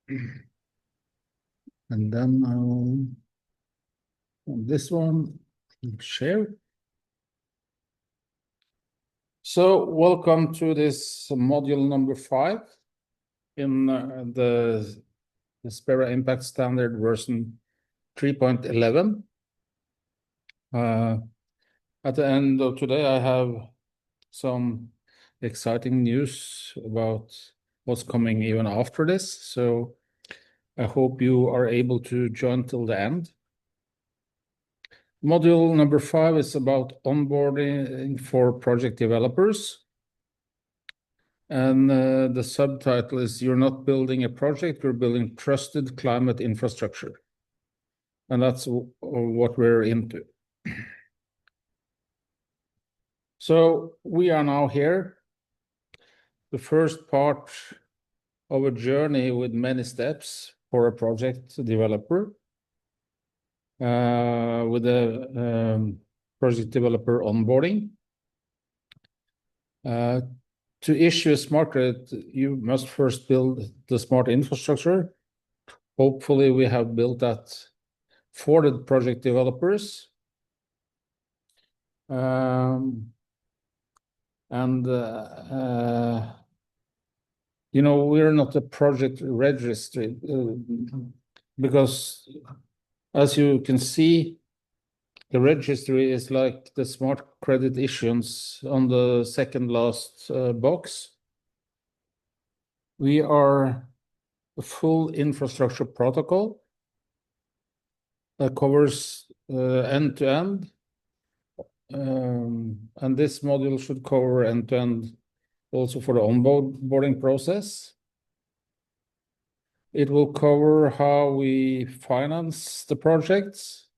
And then on this one, share. So welcome to this module number 5 in the Spera Impact Standard version 3.11. At the end of today, I have some exciting news about what's coming even after this. So I hope you are able to join till the end. Module number 5 is about onboarding for project developers. And the subtitle is "You're not building a project, you're building trusted climate infrastructure." And that's what we're into. So we are now here, the first part of a journey with many steps for a project developer, with a project developer onboarding. To issue a smart credit, you must first build the smart infrastructure. Hopefully, we have built that for the project developers. You know, we're not a project registry because, as you can see, the registry is like the smart credit issuance on the second last box. We are a full infrastructure protocol that covers end to end. And this module should cover end to end also for the onboarding process. It will cover how we finance the projects,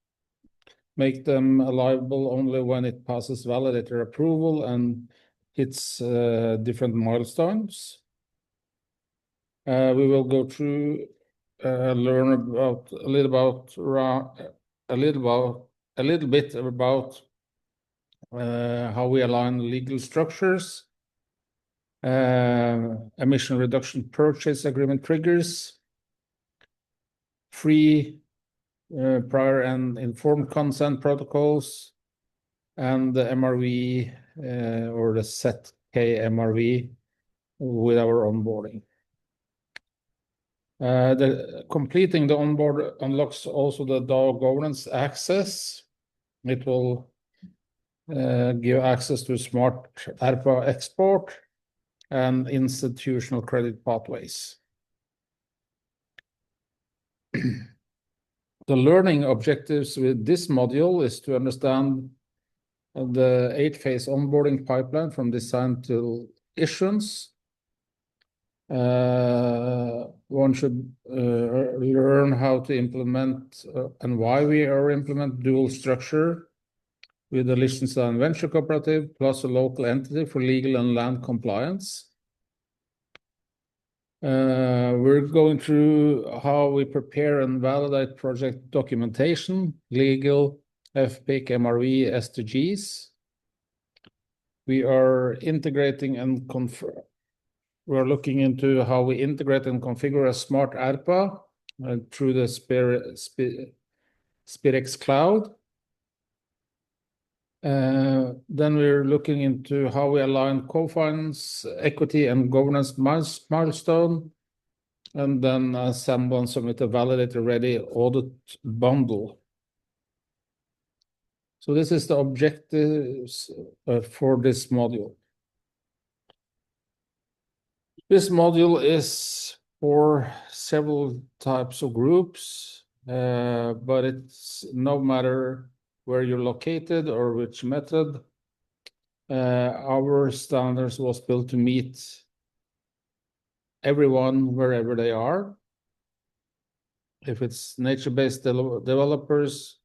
make them liable only when it passes validator approval and hits different milestones. We will go through, learn about a little bit about how we align legal structures, emission reduction purchase agreement triggers, free prior and informed consent protocols, and the MRV or the set K MRV with our onboarding. Completing the onboard unlocks also the DAO governance access. It will give access to smart ARPA export and institutional credit pathways. The learning objectives with this module is to understand the 8-phase onboarding pipeline from design to issuance. One should learn how to implement and why we are implement dual structure with the Liechtenstein Venture Cooperative plus a local entity for legal and land compliance. We're going through how we prepare and validate project documentation, legal, FPIC, MRV, SDGs. We are integrating and we're looking into how we integrate and configure a smart ARPA through the SPIREX cloud. Then we're looking into how we align co-finance, equity, and governance milestone, and then assemble and submit a validator-ready audit bundle. So this is the objectives for this module. This module is for several types of groups, but it's no matter where you're located or which method. Our standards was built to meet everyone wherever they are. If it's nature-based developers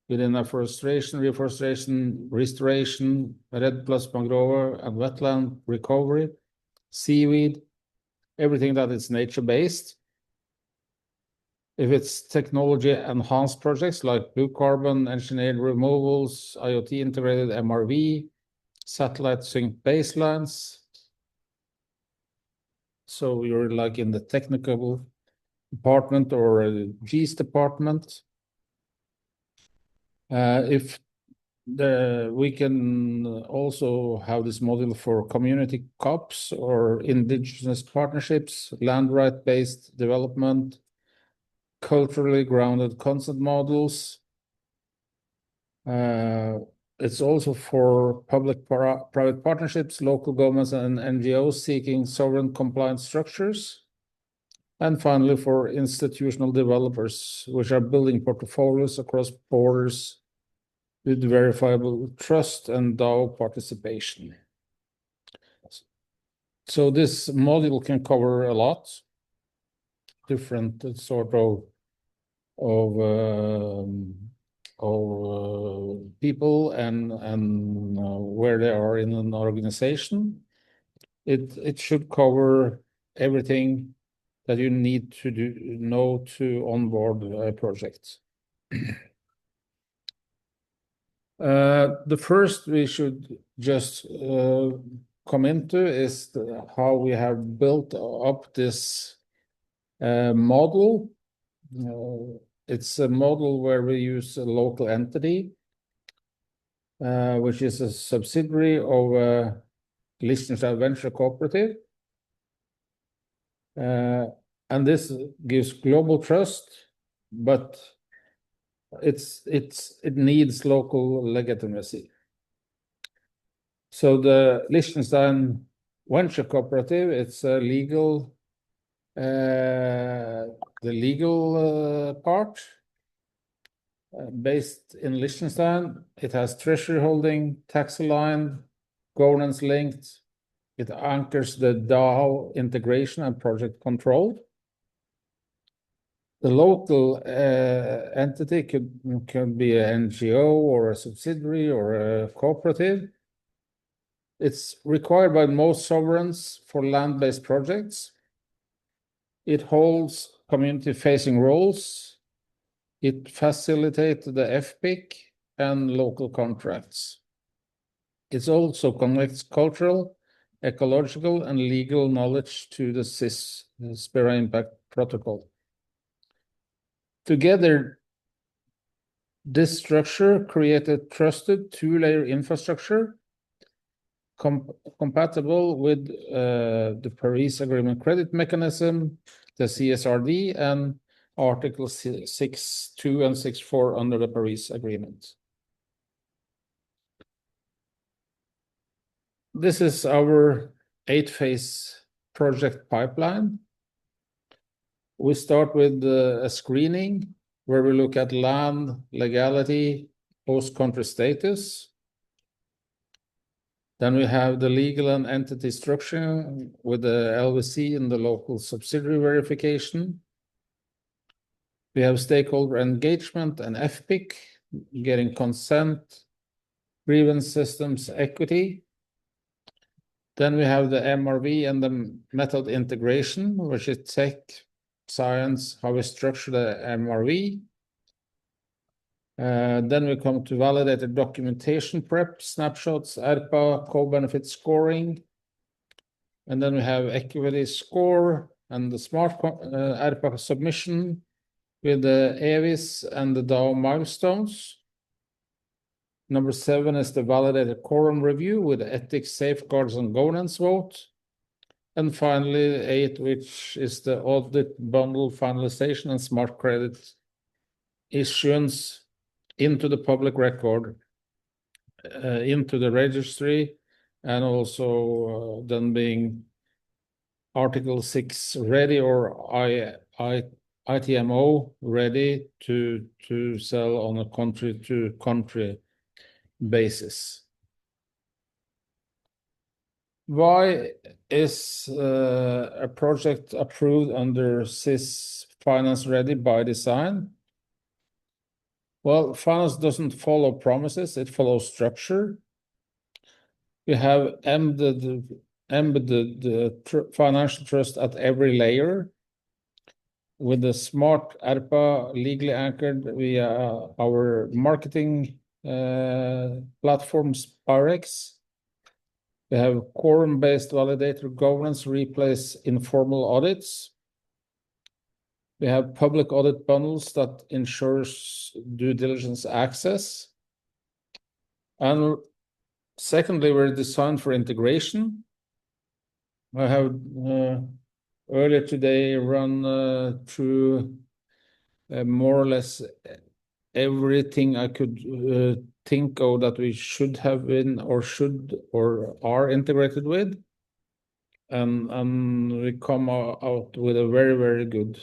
within afforestation, reforestation, restoration, REDD+ mangrove and wetland recovery, seaweed, everything that is nature-based. If it's technology-enhanced projects like blue carbon, engineered removals, IoT integrated MRV, satellite sync baselines. So you're like in the technical department or a GS department. If we can also have this model for community COPs or indigenous partnerships, land right-based development, culturally grounded concept models. It's also for public-private partnerships, local governments and NGOs seeking sovereign compliant structures. And finally, for institutional developers, which are building portfolios across borders with verifiable trust and DAO participation. So this module can cover a lot, different sort of people and where they are in an organization. It should cover everything that you need to know to onboard a project. The first we should just come into is how we have built up this model. It's a model where we use a local entity, which is a subsidiary of a Liechtenstein venture cooperative. And this gives global trust, but it needs local legitimacy. So the Liechtenstein venture cooperative, it's a legal, the legal part based in Liechtenstein. It has treasury holding, tax aligned, governance linked. It anchors the DAO integration and project control. The local entity could be an NGO or a subsidiary or a cooperative. It's required by most sovereigns for land-based projects. It holds community-facing roles. It facilitates the FPIC and local contracts. It also connects cultural, ecological, and legal knowledge to the CIS, the Spera Impact Protocol. Together, this structure created trusted two-layer infrastructure compatible with the Paris Agreement credit mechanism, the CSRD, and Article 6.2 and 6.4 under the Paris Agreement. This is our 8-phase project pipeline. We start with a screening where we look at land, legality, host country status. Then we have the legal and entity structure with the LVC and the local subsidiary verification. We have stakeholder engagement and FPIC, getting consent, grievance systems, equity. Then we have the MRV and the method integration, which is tech, science, how we structure the MRV. Then we come to validated documentation prep, snapshots, ERPA, co-benefit scoring. And then we have equity score and the smart ERPA submission with the EVIS and the DAO milestones. Number 7 is the validated quorum review with ethics, safeguards, and governance vote. And finally, 8, which is the audit bundle finalization and smart credit issuance into the public record, into the registry, and also then being Article 6 ready or ITMO ready to sell on a country-to-country basis. Why is a project approved under CIS Finance Ready by design? Well, finance doesn't follow promises, it follows structure. We have embedded the financial trust at every layer with the smart ERPA legally anchored via our marketing platforms, Parex. We have quorum-based validator governance replace informal audits. We have public audit bundles that ensures due diligence access. And secondly, we're designed for integration. I have earlier today run through more or less everything I could think of that we should have been or should or are integrated with. And we come out with a very, very good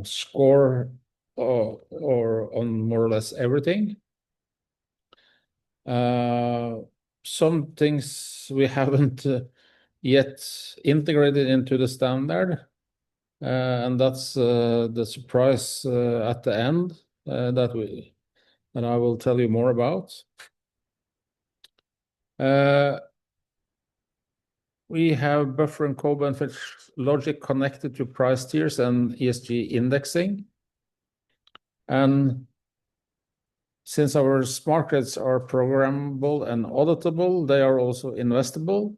score or on more or less everything. Some things we haven't yet integrated into the standard, and that's the surprise at the end that I will tell you more about. We have buffer and co-benefit logic connected to price tiers and ESG indexing. And since our smart grids are programmable and auditable, they are also investable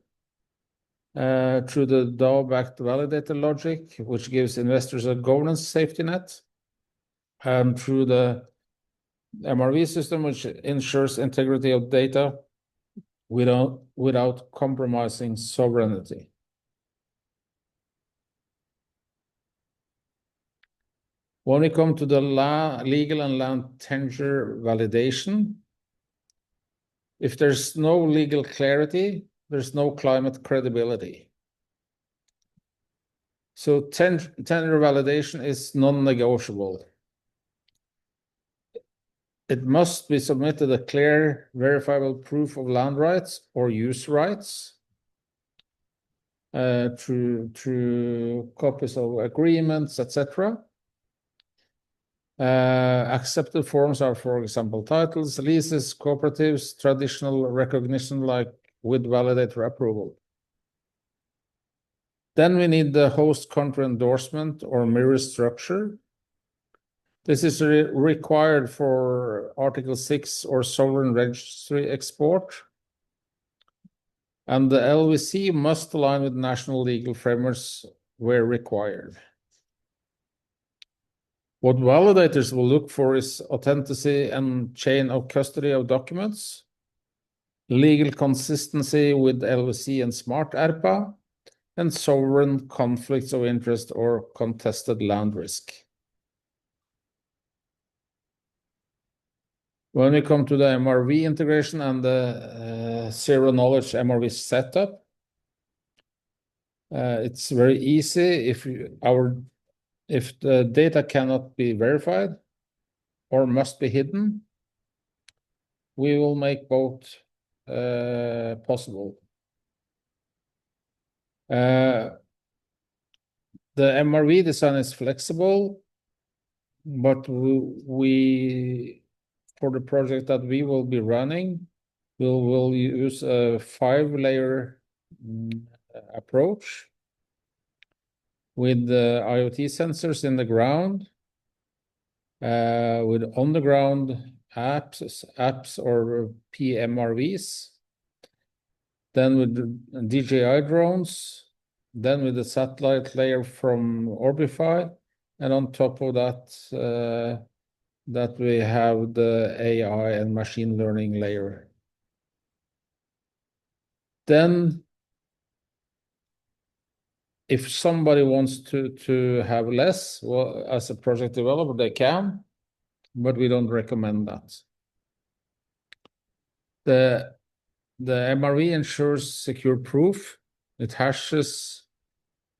through the DAO-backed validator logic, which gives investors a governance safety net, and through the MRV system, which ensures integrity of data without compromising sovereignty. When we come to the legal and land tender validation, if there's no legal clarity, there's no climate credibility. So tender validation is non-negotiable. It must be submitted a clear, verifiable proof of land rights or use rights through copies of agreements, etc. Accepted forms are, for example, titles, leases, cooperatives, traditional recognition like with validator approval. Then we need the host country endorsement or mirror structure. This is required for Article 6 or sovereign registry export. And the LVC must align with national legal frameworks where required. What validators will look for is authenticity and chain of custody of documents, legal consistency with LVC and Smart ERPA, and sovereign conflicts of interest or contested land risk. When we come to the MRV integration and the zero knowledge MRV setup, it's very easy if the data cannot be verified or must be hidden, we will make both possible. The MRV design is flexible, but we for the project that we will be running, we'll use a 5-layer approach with the IoT sensors in the ground, with on-the-ground apps or PMRVs, then with DJI drones, then with the satellite layer from Orbify, and on top of that, that we have the AI and machine learning layer. Then, if somebody wants to have less, well, as a project developer, they can, but we don't recommend that. The MRV ensures secure proof. It hashes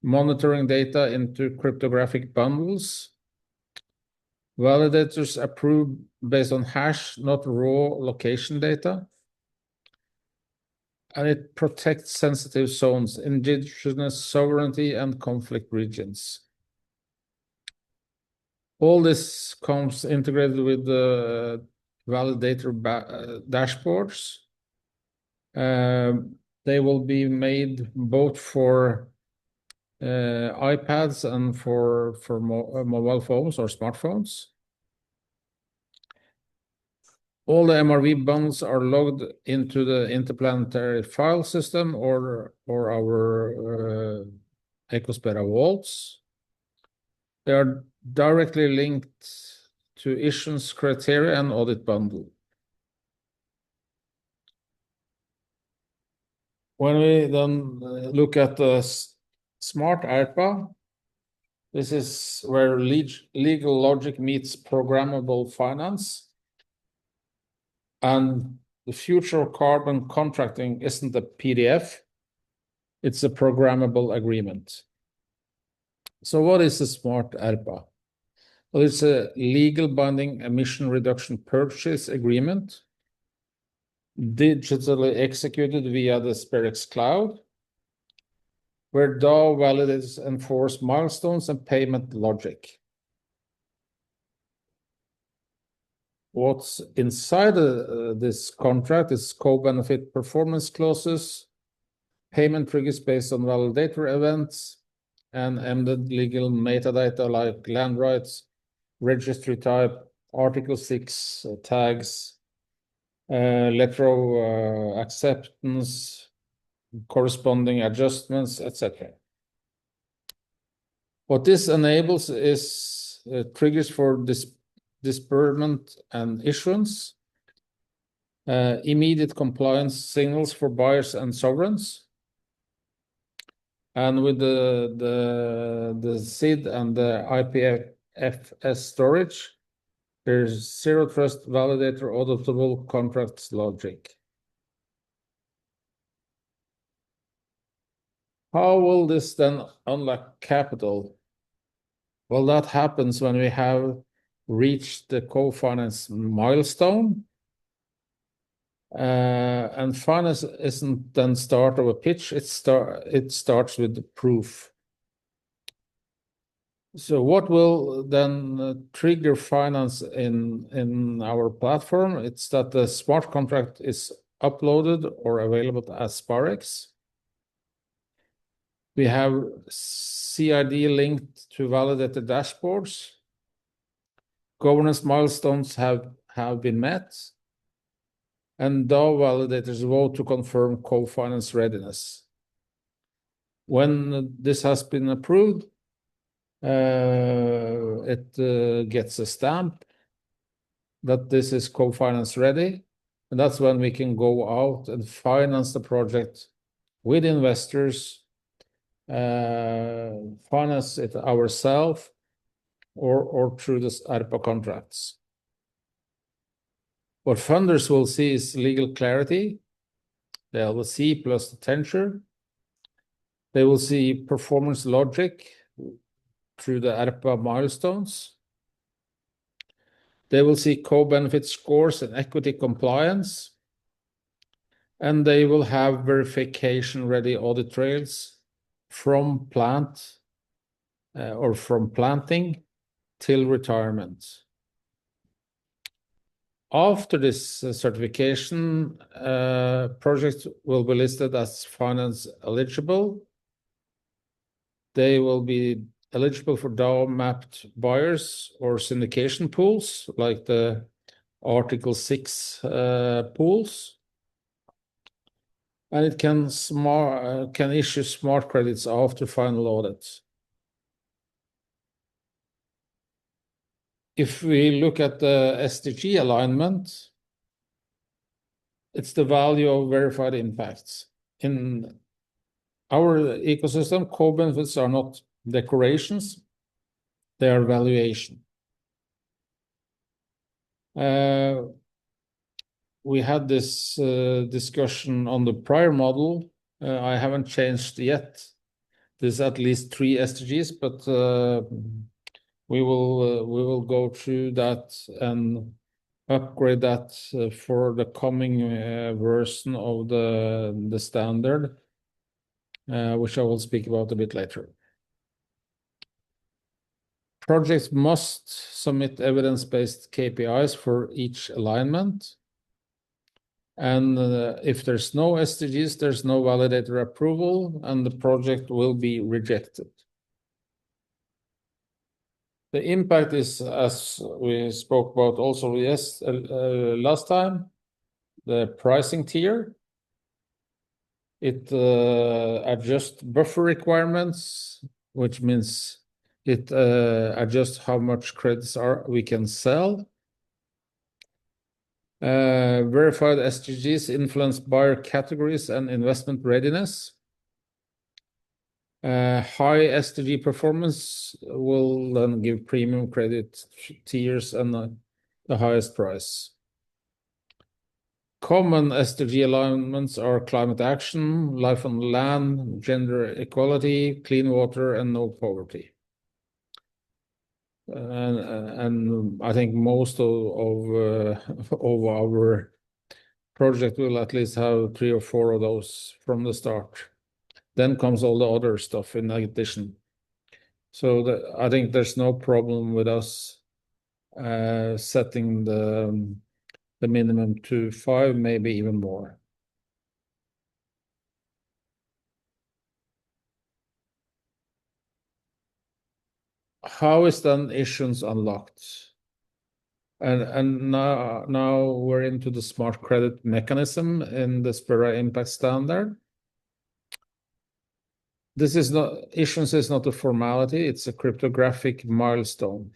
monitoring data into cryptographic bundles. Validators approve based on hash, not raw location data. And it protects sensitive zones, indigenous sovereignty, and conflict regions. All this comes integrated with the validator dashboards. They will be made both for iPads and for mobile phones or smartphones. All the MRV bundles are logged into the interplanetary file system or our Spera vaults. They are directly linked to issuance criteria and audit bundle. When we then look at the smart ARPA, this is where legal logic meets programmable finance. And the future of carbon contracting isn't a PDF, it's a programmable agreement. So what is a smart ARPA? Well, it's a legal binding emission reduction purchase agreement, digitally executed via the Spera cloud, where DAO validates enforce milestones and payment logic. What's inside this contract is co-benefit performance clauses, payment triggers based on validator events, and embedded legal metadata like land rights, registry type, Article 6 tags, letter of acceptance, corresponding adjustments, etc. What this enables is triggers for disbursement and issuance, immediate compliance signals for buyers and sovereigns, and with the SID and the IPFS storage, there's zero trust validator auditable contracts logic. How will this then unlock capital? Well, that happens when we have reached the co-finance milestone. And finance isn't then start of a pitch, it starts with the proof. So what will then trigger finance in our platform? It's that the smart contract is uploaded or available as SparX. We have CID linked to validated dashboards. Governance milestones have been met. And DAO validators vote to confirm co-finance readiness. When this has been approved, it gets a stamp that this is co-finance ready, and that's when we can go out and finance the project with investors, finance it ourselves, or through this ARPA contracts. What funders will see is legal clarity. They will see plus the tenure. They will see performance logic through the ARPA milestones. They will see co-benefit scores and equity compliance. And they will have verification-ready audit trails from plant or from planting till retirement. After this certification, projects will be listed as finance eligible. They will be eligible for DAO mapped buyers or syndication pools, like the Article 6 pools. And it can issue smart credits after final audit. If we look at the SDG alignment, it's the value of verified impacts. In our ecosystem, co-benefits are not decorations, they are valuation. We had this discussion on the prior model. I haven't changed yet. There's at least 3 SDGs, but we will go through that and upgrade that for the coming version of the standard, which I will speak about a bit later. Projects must submit evidence-based KPIs for each alignment. And if there's no SDGs, there's no validator approval, and the project will be rejected. The impact is, as we spoke about also last time, the pricing tier. It adjusts buffer requirements, which means It adjusts how much credits we can sell. Verified SDGs influence buyer categories and investment readiness. High SDG performance will then give premium credit tiers and the highest price. Common SDG alignments are climate action, life on land, gender equality, clean water, and no poverty. And I think most of our project will at least have 3 or 4 of those from the start. Then comes all the other stuff in addition. So I think there's no problem with us setting the minimum to 5, maybe even more. How is then issuance unlocked? And now we're into the smart credit mechanism in the Spera Impact Standard. Issuance is not a formality, it's a cryptographic milestone.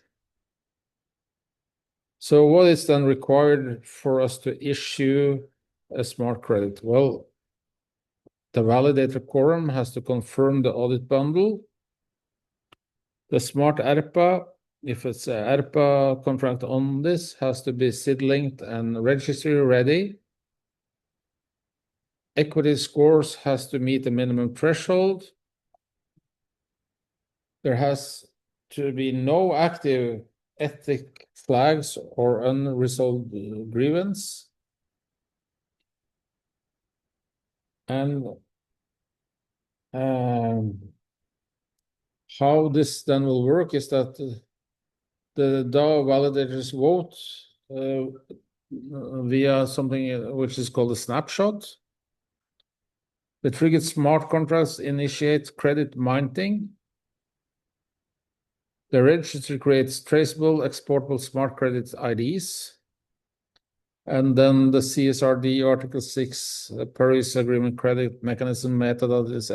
So what is then required for us to issue a smart credit? Well, the validator quorum has to confirm the audit bundle. The smart ERPA, if it's an ERPA contract on this, has to be SID linked and registry ready. Equity scores has to meet the minimum threshold. There has to be no active ethic flags or unresolved grievance. And how this then will work is that the DAO validators vote via something which is called a snapshot. The triggered smart contracts initiate credit minting. The registry creates traceable, exportable smart credit IDs. And then the CSRD Article 6 Paris Agreement credit mechanism metadata is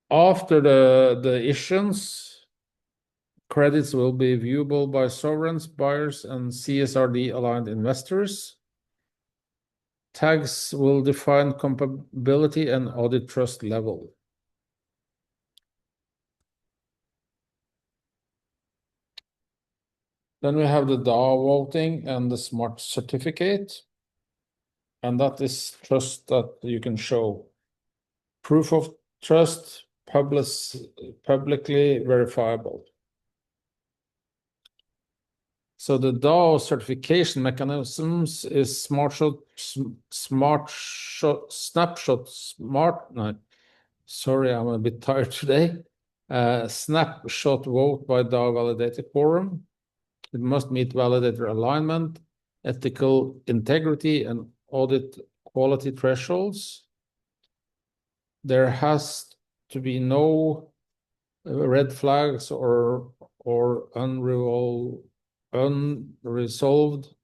after the issuance, credits will be viewable by sovereigns, buyers, and CSRD-aligned investors. Tags will define compatibility and audit trust level. Then we have the DAO voting and the smart certificate. And that is trust that you can show. Proof of trust, publicly verifiable. So the DAO certification mechanisms is snapshot. Sorry, I'm a bit tired today. Snapshot vote by DAO validator quorum. It must meet validator alignment, ethical integrity, and audit quality thresholds. There has to be no red flags or unresolved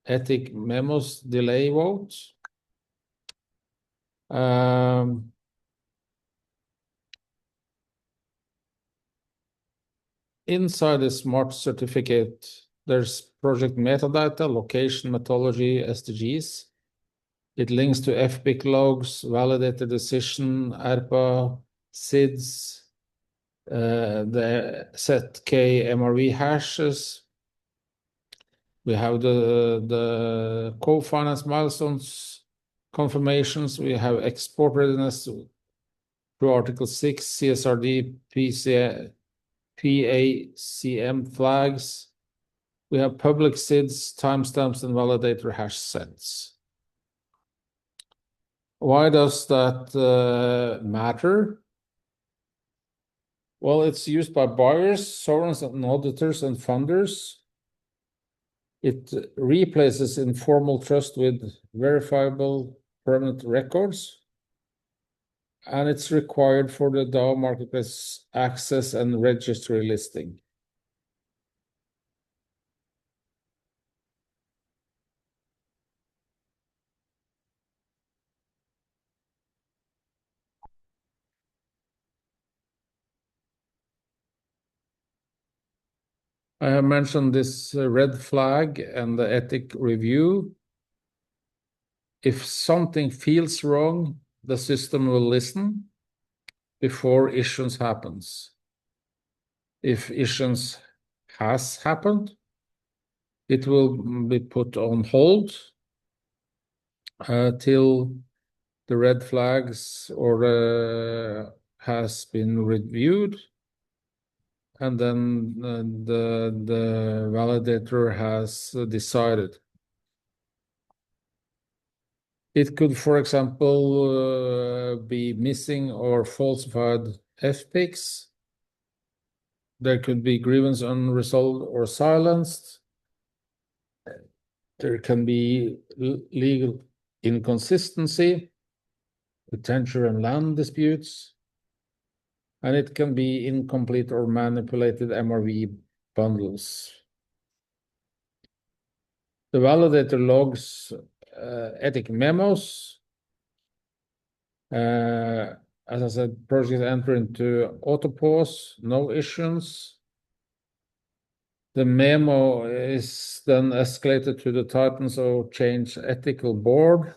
ethic memos delay votes. Inside the smart certificate, there's project metadata, location, methodology, SDGs. It links to FPIC logs, validator decision, ERPA, SIDs, the ZK MRV hashes. We have the co-finance milestones confirmations. We have export readiness through Article 6, CSRD, PACM flags. We have public SIDs, timestamps, and validator hash sets. Why does that matter? Well, it's used by buyers, sovereigns, and auditors and funders. It replaces informal trust with verifiable permanent records. And it's required for the DAO marketplace access and registry listing. I have mentioned this red flag and the ethic review. If something feels wrong, the system will listen before issues happens. If issues has happened, it will be put on hold till the red flags or has been reviewed, and then the validator has decided. It could, for example, be missing or falsified FPICs. There could be grievance unresolved or silenced. There can be legal inconsistency, potential and land disputes, and it can be incomplete or manipulated MRV bundles. The validator logs ethic memos. As I said, projects enter into auto pause, no issues. The memo is then escalated to the Titans or Change Ethical Board,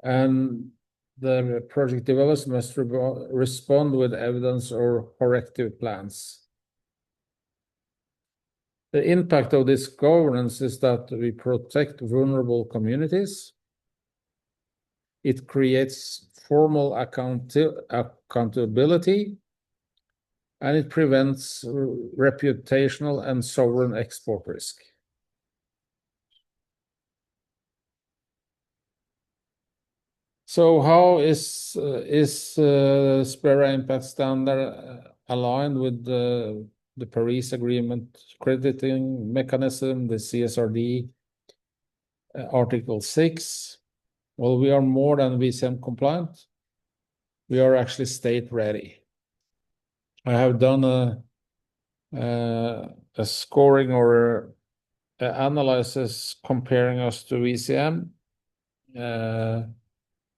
and the project developers must respond with evidence or corrective plans. The impact of this governance is that we protect vulnerable communities. It creates formal accountability, and it prevents reputational and sovereign export risk. So how is Spera Impact Standard aligned with the Paris Agreement crediting mechanism, the CSRD, Article 6? Well, we are more than VCM compliant. We are actually state ready. I have done a scoring or analysis comparing us to VCM,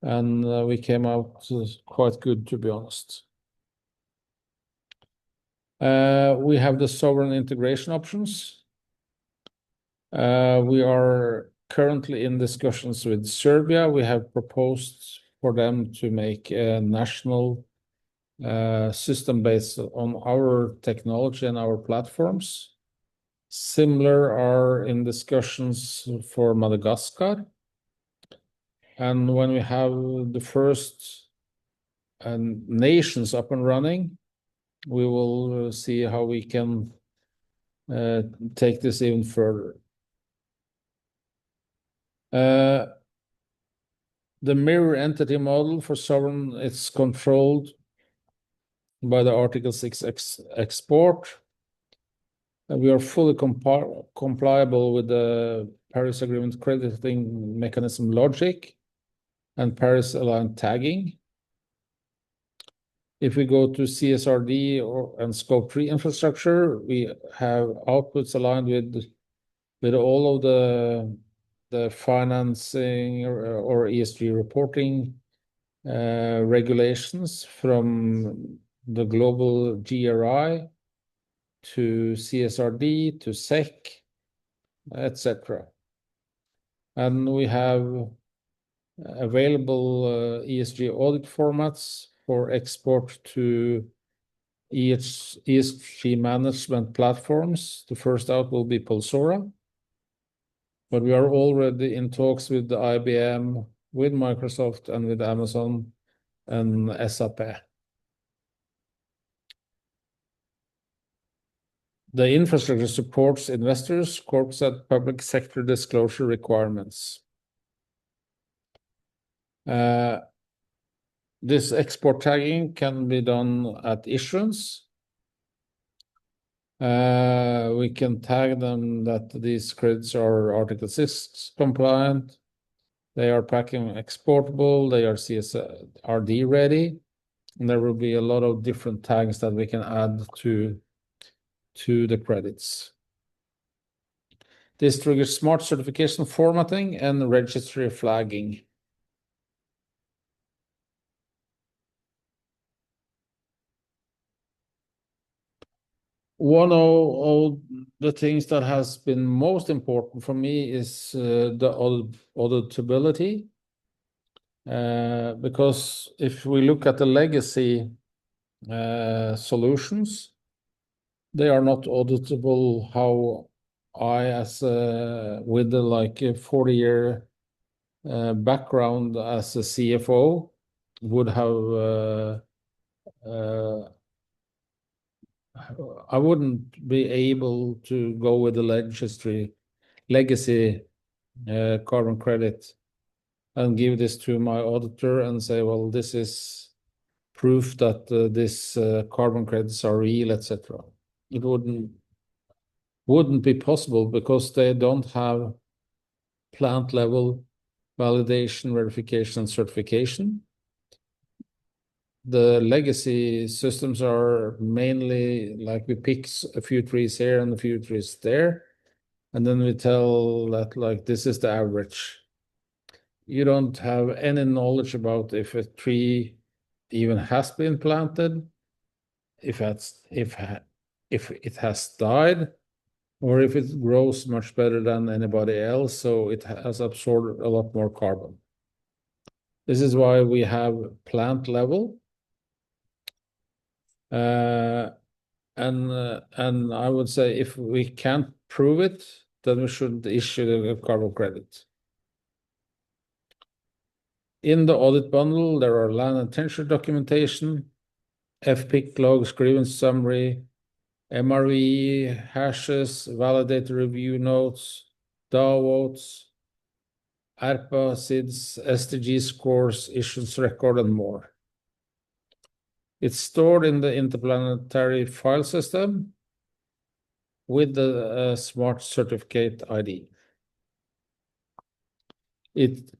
and we came out quite good, to be honest. We have the sovereign integration options. We are currently in discussions with Serbia. We have proposed for them to make a national system based on our technology and our platforms. Similar are in discussions for Madagascar. And when we have the first nations up and running, we will see how we can take this even further. The mirror entity model for sovereign is controlled by the Article 6 export. And we are fully compliable with the Paris Agreement crediting mechanism logic and Paris-aligned tagging. If we go to CSRD and Scope 3 infrastructure, we have outputs aligned with all of the financing or ESG reporting regulations, from the global GRI to CSRD to SEC, etc. And we have available ESG audit formats for export to ESG management platforms. The first out will be Pulsora, but we are already in talks with the IBM, with Microsoft, and with Amazon and SAP. The infrastructure supports investors, corporates, and public sector disclosure requirements. This export tagging can be done at issuance. We can tag them that these credits are Article 6 compliant, they are packing exportable, they are CSRD ready, and there will be a lot of different tags that we can add to the credits. This triggers smart certification formatting and registry flagging. One of the things that has been most important for me is the auditability. Because if we look at the legacy solutions, they are not auditable how I, as with the like a 40-year background as a CFO, would have I wouldn't be able to go with the legacy carbon credit and give this to my auditor and say, well, this is proof that this carbon credits are real, etc. It wouldn't be possible because they don't have plant level validation, verification, and certification. The legacy systems are mainly like we pick a few trees here and a few trees there, and then we tell that like this is the average. You don't have any knowledge about if a tree even has been planted, if it has died, or if it grows much better than anybody else, so it has absorbed a lot more carbon. This is why we have plant level. And I would say if we can't prove it, then we shouldn't issue the carbon credit. In the audit bundle, there are land and tenure documentation, FPIC logs, grievance summary, MRV hashes, validator review notes, DAO votes, ARPA, SIDS, SDG scores, issuance record, and more. It's stored in the interplanetary file system with the smart certificate ID. It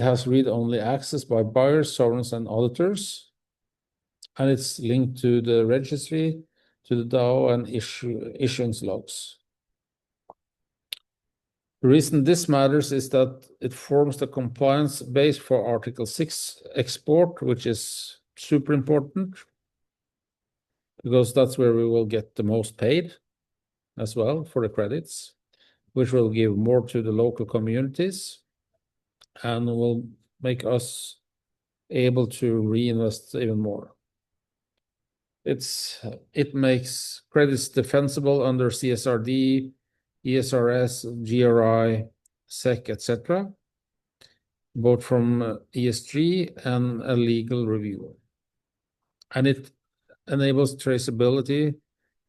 has read-only access by buyers, sovereigns, and auditors, and it's linked to the registry, to the DAO, and issuance logs. The reason this matters is that it forms the compliance base for Article 6 export, which is super important because that's where we will get the most paid as well for the credits, which will give more to the local communities and will make us able to reinvest even more. It makes credits defensible under CSRD, ESRS, GRI, SEC, etc., both from ESG and a legal review. And it enables traceability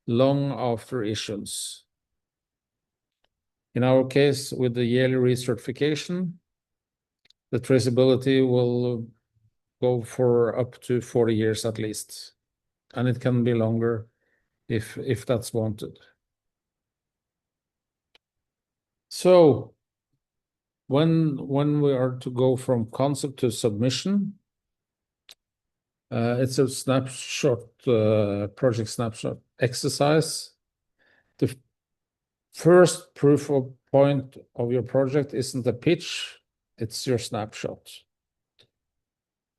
long after issuance. In our case, with the yearly recertification, the traceability will go for up to 40 years at least, and it can be longer if that's wanted. So when we are to go from concept to submission, it's a project snapshot exercise. The first proof of point of your project isn't a pitch, it's your snapshot.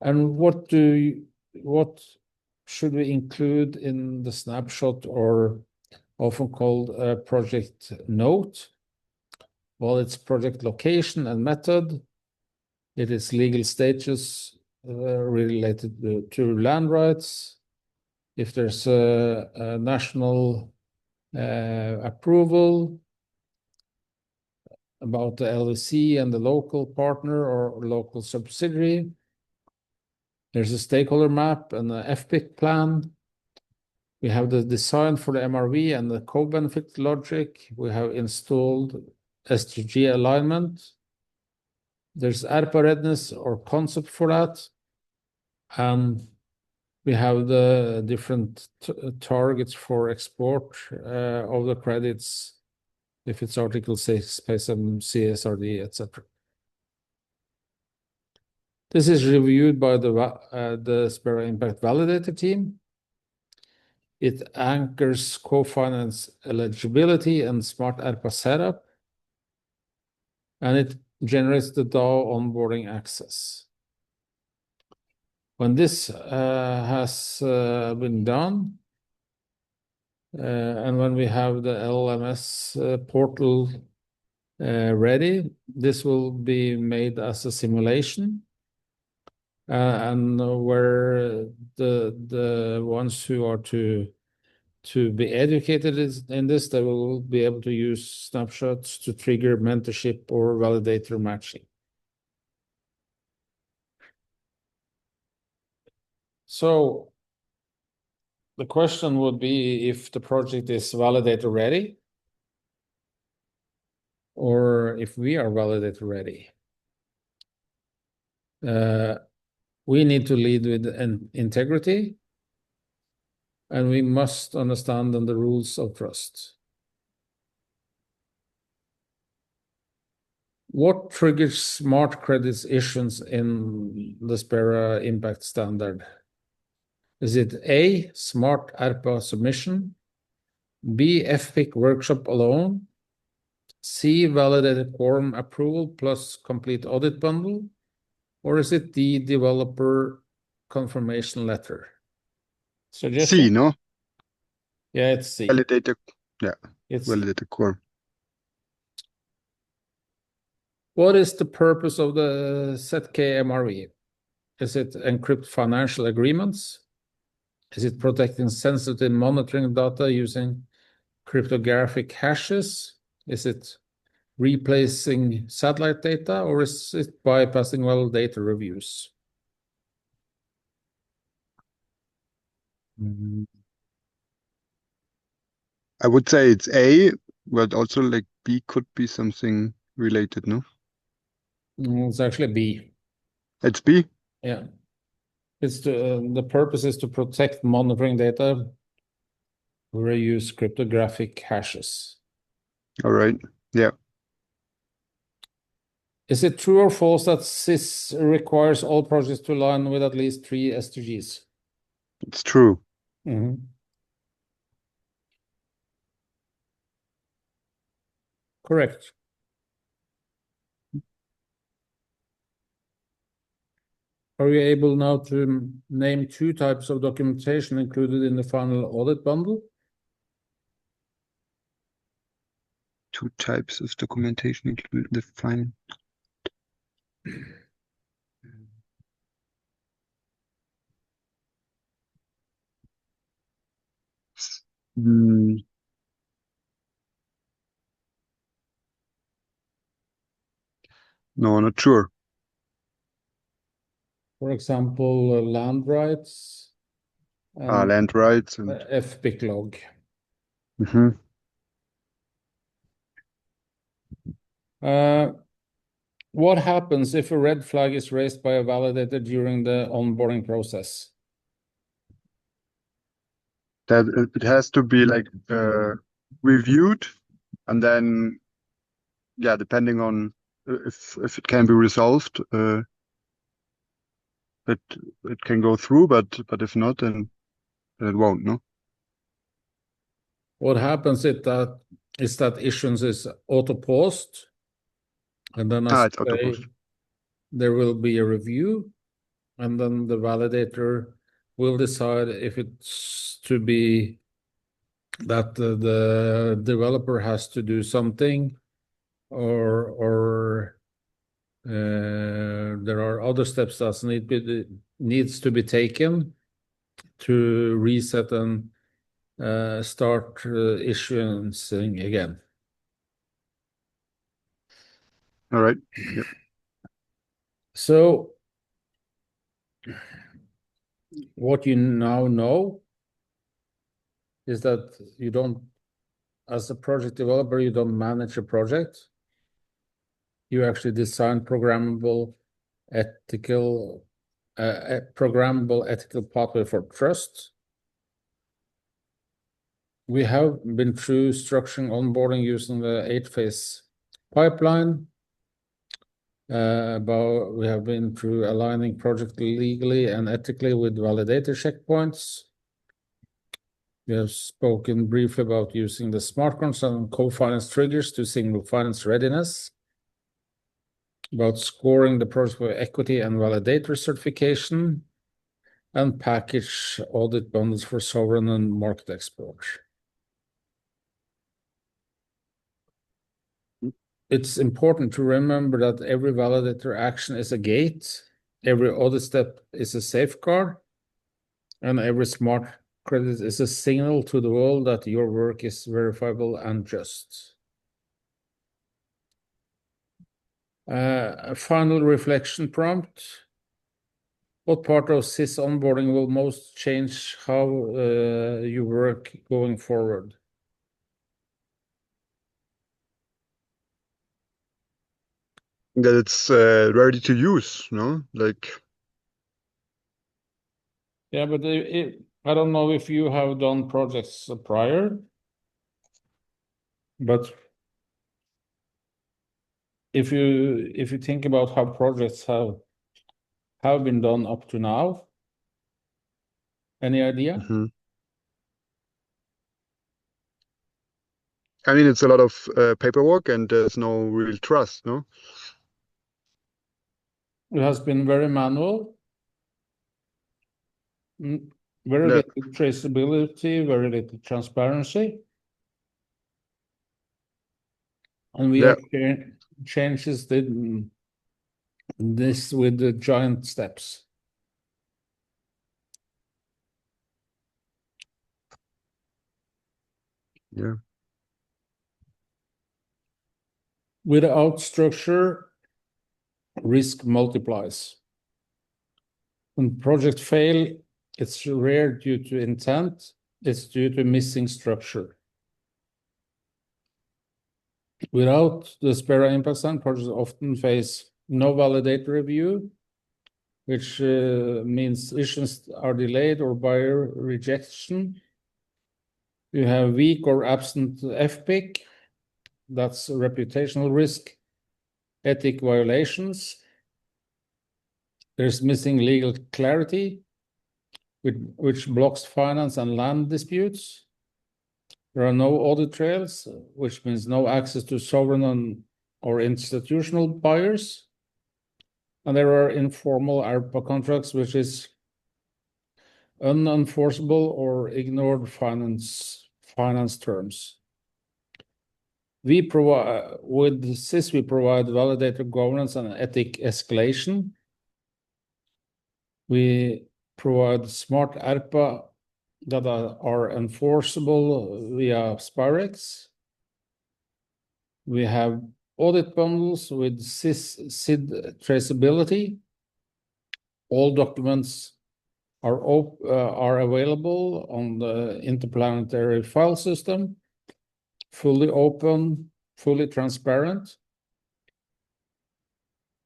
And what should we include in the snapshot, or often called a project note? Well, it's project location and method. It is legal status related to land rights. If there's a national approval about the LLC and the local partner or local subsidiary. There's a stakeholder map and an FPIC plan. We have the design for the MRV and the co-benefit logic. We have installed SDG alignment. There's ARPA readiness or concept for that. And we have the different targets for export of the credits, if it's Article 6, PASM, CSRD, etc. This is reviewed by the Spera Impact Validator team. It anchors co-finance eligibility and smart ARPA setup, and it generates the DAO onboarding access. When this has been done, And when we have the LMS portal ready, this will be made as a simulation. And where the ones who are to be educated in this, they will be able to use snapshots to trigger mentorship or validator matching. So the question would be if the project is validator ready or if we are validator ready. We need to lead with integrity, and we must understand the rules of trust. What triggers smart credits issuance in the Spera Impact Standard? Is it A, smart ARPA submission, B, FPIC workshop alone, C, validated quorum approval plus complete audit bundle, or is it D, developer confirmation letter? Suggestion? C, no? Yeah, it's C. Validator, yeah, It's C. validator quorum. What is the purpose of the ZK MRV? Is it encrypt financial agreements? Is it protecting sensitive monitoring data using cryptographic hashes? Is it replacing satellite data, or is it bypassing well data reviews? I would say it's A, but also like B could be something related, no? It's actually B. It's B? Yeah. It's the purpose is to protect monitoring data where you use cryptographic hashes. All right. Yeah. Is it true or false that SIS requires all projects to align with at least 3 SDGs? It's true. Correct. Are we able now to name 2 types of documentation included in the final audit bundle? 2 types of documentation included in the final. No, not sure. For example, land rights and Land rights and FPIC log. What happens if a red flag is raised by a validator during the onboarding process? that it has to be like reviewed, and then yeah, depending on if it can be resolved, it can go through, but if not, then it won't, no? What happens is that issuance is auto-paused, and then It's auto-post. there will be a review, and then the validator will decide if it's to be that the developer has to do something, or there are other steps that needs to be taken to reset and start issuing again. All right. Yep. So what you now know is that you don't, as a project developer, you don't manage a project. You actually design programmable ethical pathway for trust. We have been through structuring onboarding using the 8-phase pipeline. We have been through aligning project legally and ethically with validator checkpoints. We have spoken briefly about using the smart contracts and co-finance triggers to signal finance readiness, about scoring the project for equity and validator certification, and package audit bundles for sovereign and market export. it's important to remember that every validator action is a gate, every audit step is a safeguard, and every smart credit is a signal to the world that your work is verifiable and just. A final reflection prompt. What part of SIS onboarding will most change how you work going forward? That it's ready to use, no? Like, Yeah, but I don't know if you have done projects prior, but if you think about how projects have been done up to now, any idea? mhm. I mean, it's a lot of paperwork and there's no real trust, no? It has been very manual, very Yeah, little traceability, very little transparency, and we yeah, have changes this with the giant steps. yeah. Without structure, risk multiplies. When projects fail, it's rare due to intent, it's due to missing structure. Without the Spera Impact Standard, projects often face no validator review, which means issues are delayed or buyer rejection. You have weak or absent FPIC, that's reputational risk, ethic violations. There's missing legal clarity, which blocks finance and land disputes. There are no audit trails, which means no access to sovereign or institutional buyers. And there are informal ARPA contracts, which is unenforceable or ignored finance terms. We provide with SIS, we provide validator governance and ethic escalation. We provide smart ARPA that are enforceable via Spirex. We have audit bundles with SID traceability. All documents are available on the interplanetary file system, fully open, fully transparent.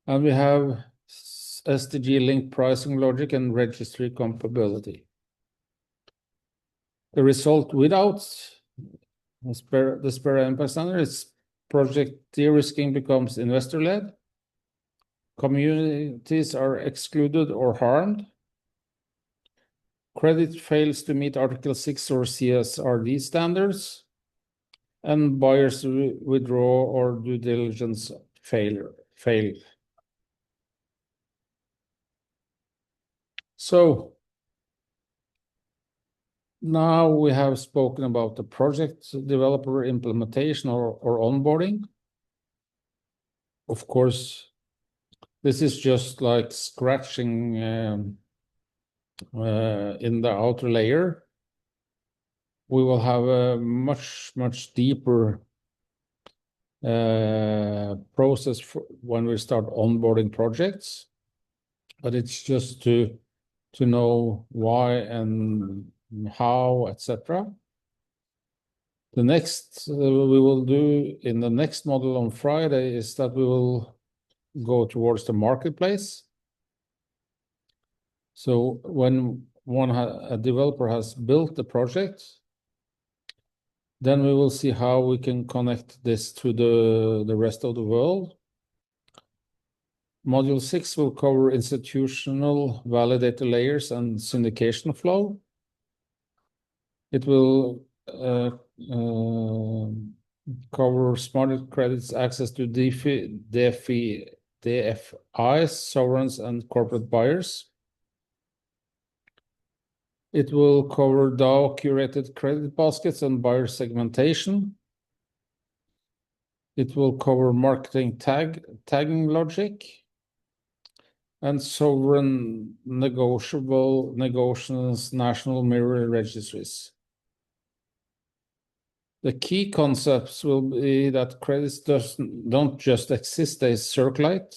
And we have SDG linked pricing logic and registry compatibility. The result without the Spera Impact Standard is project de-risking becomes investor-led. Communities are excluded or harmed. Credit fails to meet Article 6 or CSRD standards, and buyers withdraw or due diligence fail. So now we have spoken about the project developer implementation or onboarding. Of course, this is just like scratching in the outer layer. We will have a much deeper process when we start onboarding projects, but it's just to know why and how, etc. The next we will do in the next model on Friday is that we will go towards the marketplace. So when a developer has built the project, then we will see how we can connect this to the rest of the world. Module 6 will cover institutional validator layers and syndication flow. It will cover smart credits access to DFIs, sovereigns, and corporate buyers. It will cover DAO curated credit baskets and buyer segmentation. It will cover marketing tagging logic and sovereign negotiations, national mirror registries. The key concepts will be that credits don't just exist, they circulate.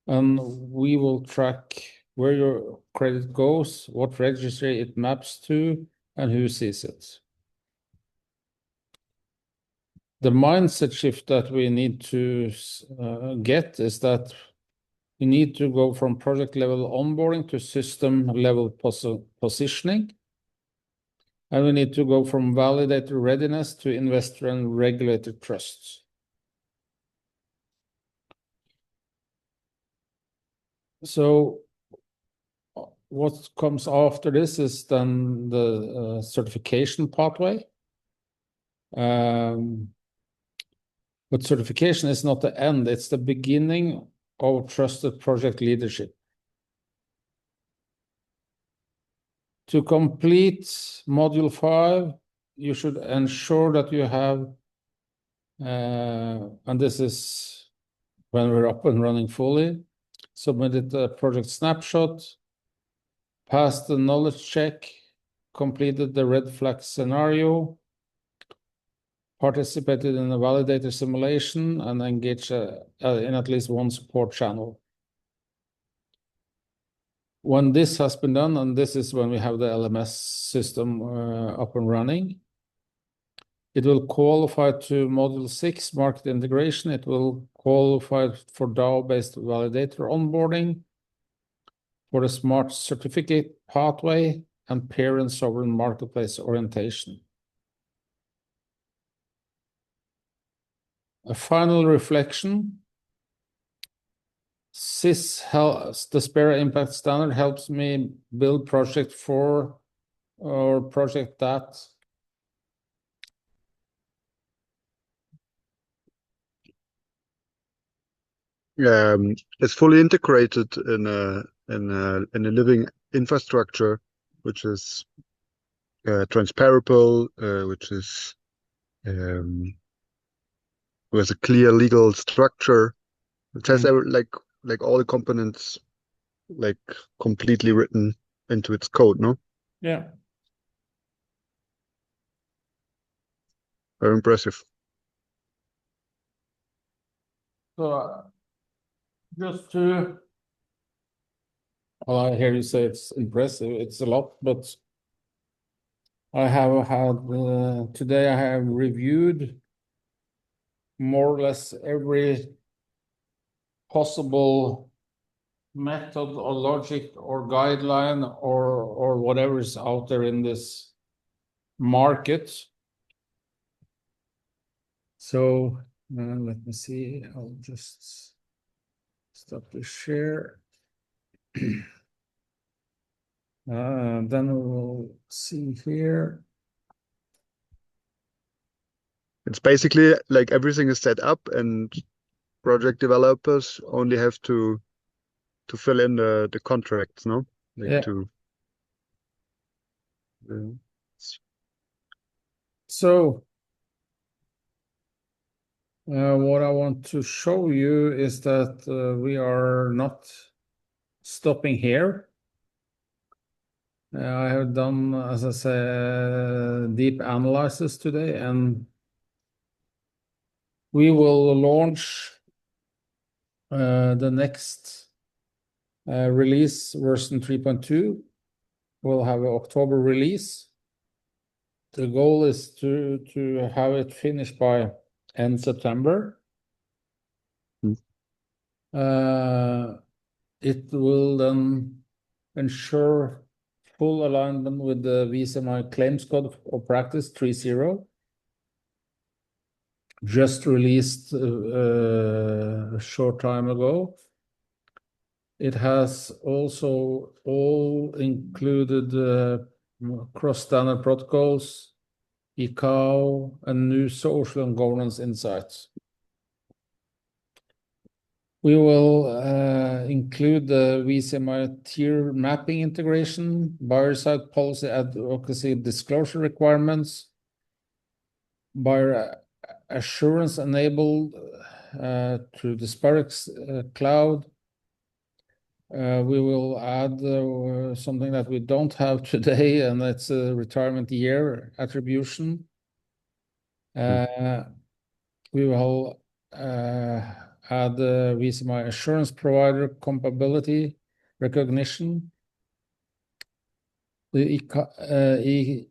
And we will track where your credit goes, what registry it maps to, and who sees it. The mindset shift that we need to get is that we need to go from project level onboarding to system level positioning. And we need to go from validator readiness to investor and regulator trust. So what comes after this is then the certification pathway. But certification is not the end, it's the beginning of trusted project leadership. To complete module 5, you should ensure that you have, and this is when we're up and running fully, submitted a project snapshot, passed the knowledge check, completed the red flag scenario, participated in a validator simulation, and engaged in at least one support channel. When this has been done, and this is when we have the LMS system up and running, it will qualify to module 6, market integration. It will qualify for DAO-based validator onboarding, for the smart certificate pathway, and peer and sovereign marketplace orientation. A final reflection. The Spera Impact Standard helps me build project 4 or project that. It's fully integrated in a living infrastructure, which is transparable, which is with a clear legal structure. It has like all the components like completely written into its code, no? Yeah. Very impressive. So just to, well, I hear you say it's impressive, it's a lot, but I have had, today I have reviewed more or less every possible method or logic or guideline or whatever is out there in this market. So let me see, I'll just stop the share. Then we'll see here. It's basically like everything is set up and project developers only have to fill in the contracts, no? Like Yeah. So what I want to show you is that we are not stopping here. I have done, as I said, deep analysis today, and we will launch the next release, version 3.2. We'll have an October release. The goal is to have it finished by end September. It will then ensure full alignment with the VCMI Claims Code of Practice 3.0, just released a short time ago. It has also all included cross-standard protocols, ICAO, and new social and governance insights. We will include the VCMI tier mapping integration, buyer-side policy advocacy disclosure requirements, buyer assurance enabled through the Spera cloud. We will add something that we don't have today, and that's a retirement year attribution. We will add Visa My Assurance Provider compatibility recognition. The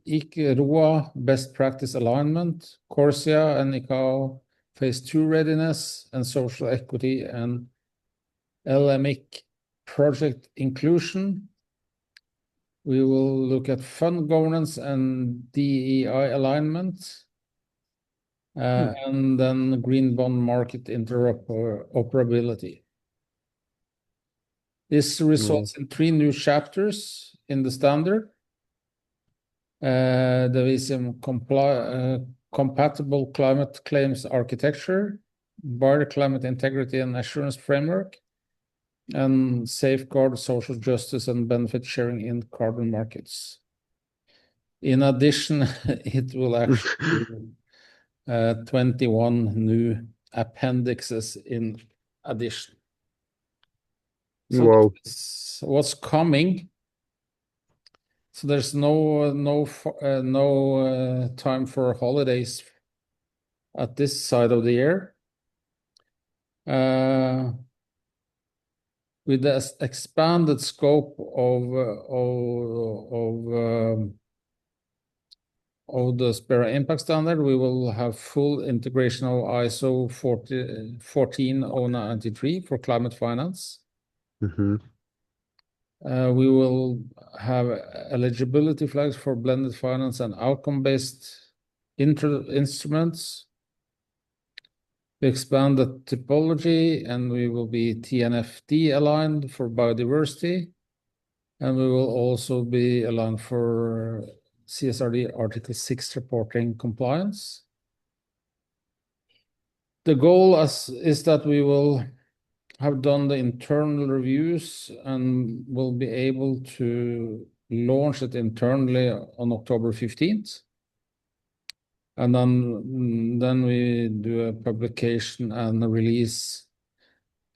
ICROA best practice alignment, CORSIA and ICAO phase 2 readiness and social equity, and LMIC project inclusion. We will look at fund governance and DEI alignment, and then green bond market interoperability. This results in 3 new chapters in the standard. The Visa compatible climate claims architecture, bioclimate integrity and assurance framework, and safeguard social justice and benefit sharing in carbon markets. In addition, it will actually be 21 new appendixes in addition. So Wow. that's what's coming. So there's no time for holidays at this side of the year. With the expanded scope of the Spera Impact Standard, we will have full integration of ISO 14093 for climate finance. We will have eligibility flags for blended finance and outcome-based instruments. We expand the typology, and we will be TNFD aligned for biodiversity, and we will also be aligned for CSRD Article 6 reporting compliance. The goal is that we will have done the internal reviews and will be able to launch it internally on October 15th. And then we do a publication and a release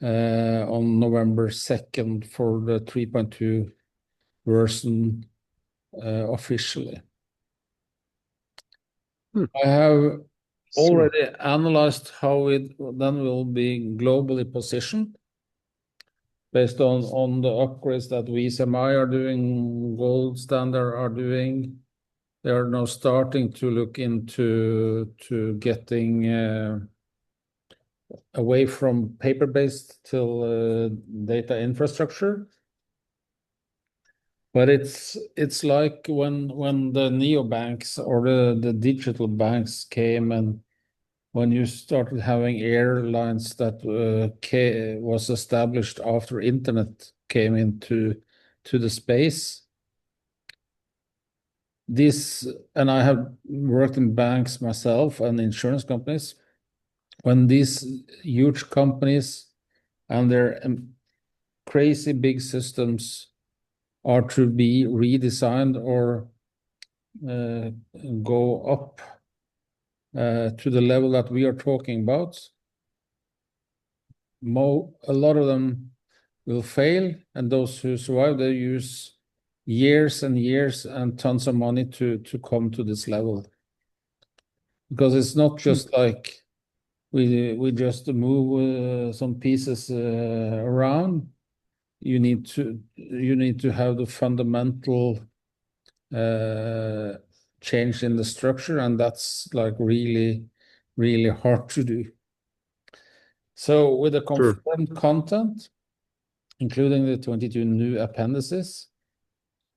on November 2nd for the 3.2 version officially. I have already analyzed how it then will be globally positioned based on the upgrades that Visa My are doing, Gold Standard are doing. They are now starting to look into getting away from paper-based till data infrastructure. But it's like when the neobanks or the digital banks came, and when you started having airlines that was established after internet came into the space. And I have worked in banks myself and insurance companies. When these huge companies and their crazy big systems are to be redesigned or go up to the level that we are talking about, a lot of them will fail, and those who survive, they use years and years and tons of money to come to this level. Because it's not just like we just move some pieces around. You need to have the fundamental change in the structure, and that's like really, really hard to do. So with the confirmed content, including the 22 new appendices,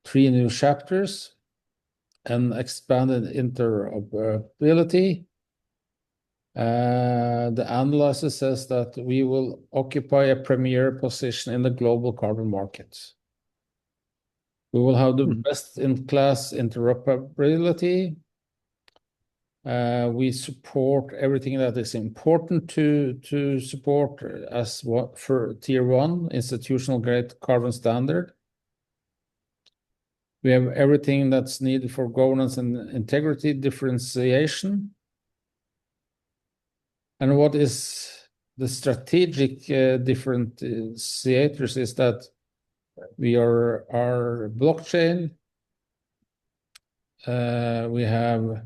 3 new chapters, and expanded interoperability, the analysis says that we will occupy a premier position in the global carbon market. We will have the best-in-class interoperability. We support everything that is important to support as what for Tier 1 institutional-grade carbon standard. We have everything that's needed for governance and integrity differentiation. And what is the strategic differentiators is that we are our blockchain. We have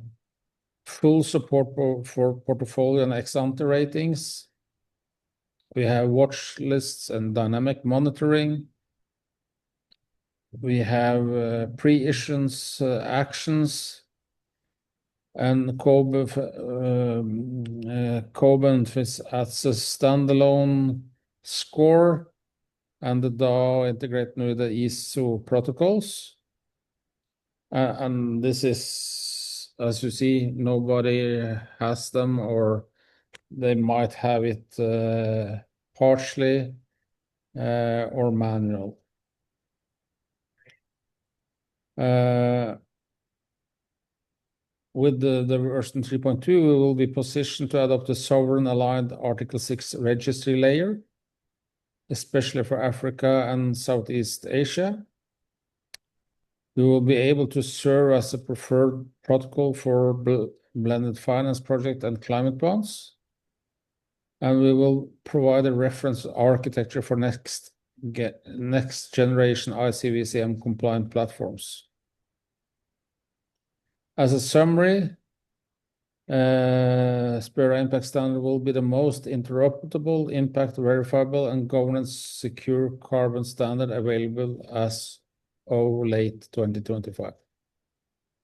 full support for portfolio and ex-ante ratings. We have watch lists and dynamic monitoring. We have pre-issuance actions and Kobe as a standalone score, and the DAO integrated with the ISO protocols. And this is, as you see, nobody has them, or they might have it partially or manual. With the version 3.2, we will be positioned to adopt a sovereign aligned Article 6 registry layer, especially for Africa and Southeast Asia. We will be able to serve as a preferred protocol for blended finance project and climate bonds. And we will provide a reference architecture for next generation ICVCM compliant platforms. As a summary, Spera Impact Standard will be the most interoperable, impact verifiable, and governance secure carbon standard available as of late 2025.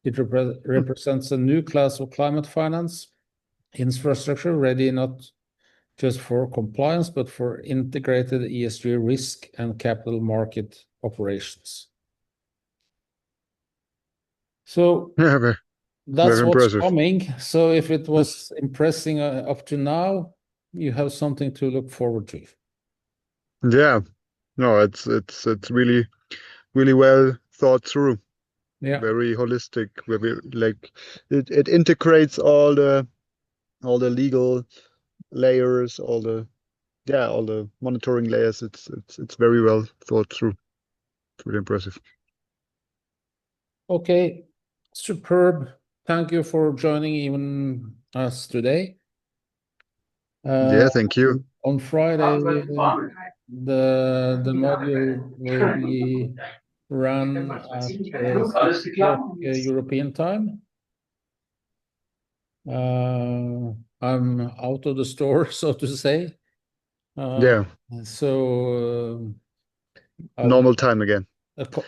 It represents a new class of climate finance infrastructure ready not just for compliance, but for integrated ESG risk and capital market operations. So Yeah, that's very what's impressive. coming. So if it was impressing up to now, you have something to look forward to. Yeah, no, it's really well thought through. Yeah. Very holistic. Very like it integrates all the legal layers, all the monitoring layers. It's very well thought through. It's really impressive. Okay, superb. Thank you for joining even us today. Yeah, thank you. On Friday, the module will be run at 6 o'clock European time. I'm out of the store, so to say. Yeah, So normal time again.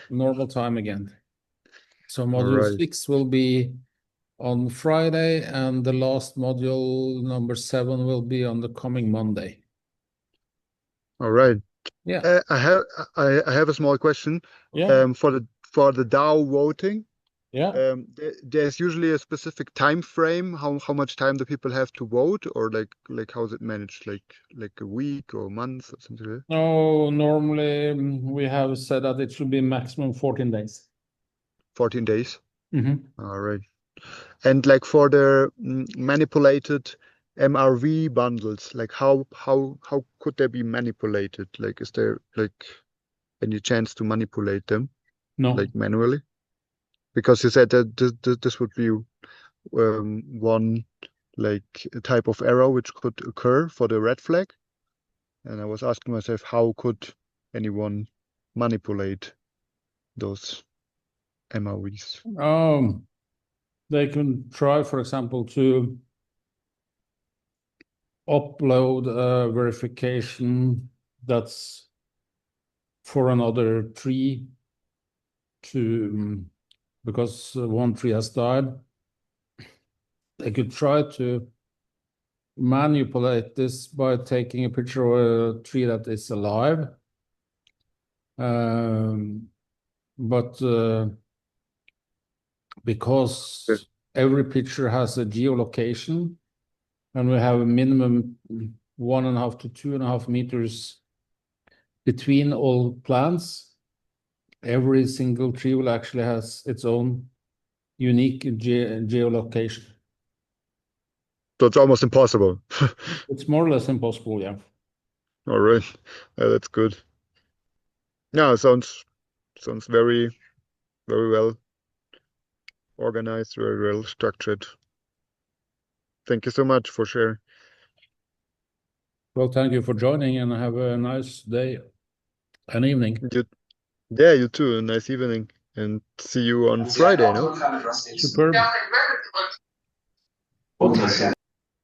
normal time again. So All module right. 6 will be on Friday, and the last module, number 7, will be on the coming Monday. All right. Yeah. I have a small question. Yeah. For the DAO voting, Yeah. there's usually a specific time frame. How much time do people have to vote, or like how is it managed? Like a week or a month or something like that? No, normally we have said that it should be maximum 14 days. 14 days. Mm-hmm. All right. And like for the manipulated MRV bundles, like how could they be manipulated? Like, is there like any chance to manipulate them No. like manually? Because you said that this would be one like type of error which could occur for the red flag, and I was asking myself, how could anyone manipulate those MRVs? They can try, for example, to upload a verification that's for another tree because one tree has died. They could try to manipulate this by taking a picture of a tree that is alive. But because every picture has a geolocation, and we have a minimum 1.5 to 2.5 meters between all plants, every single tree will actually has its own unique geolocation. So it's almost impossible. It's more or less impossible, yeah. All right, that's good. Yeah, sounds very well organized, very well structured. Thank you so much for sharing. Well, thank you for joining, and have a nice day and evening. You too. A nice evening, and see you on Friday, no? Superb.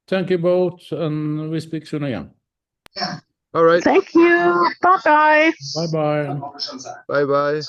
Thank you both, and we speak soon again. All right. Thank you. Bye-bye. Bye-bye. Bye-bye.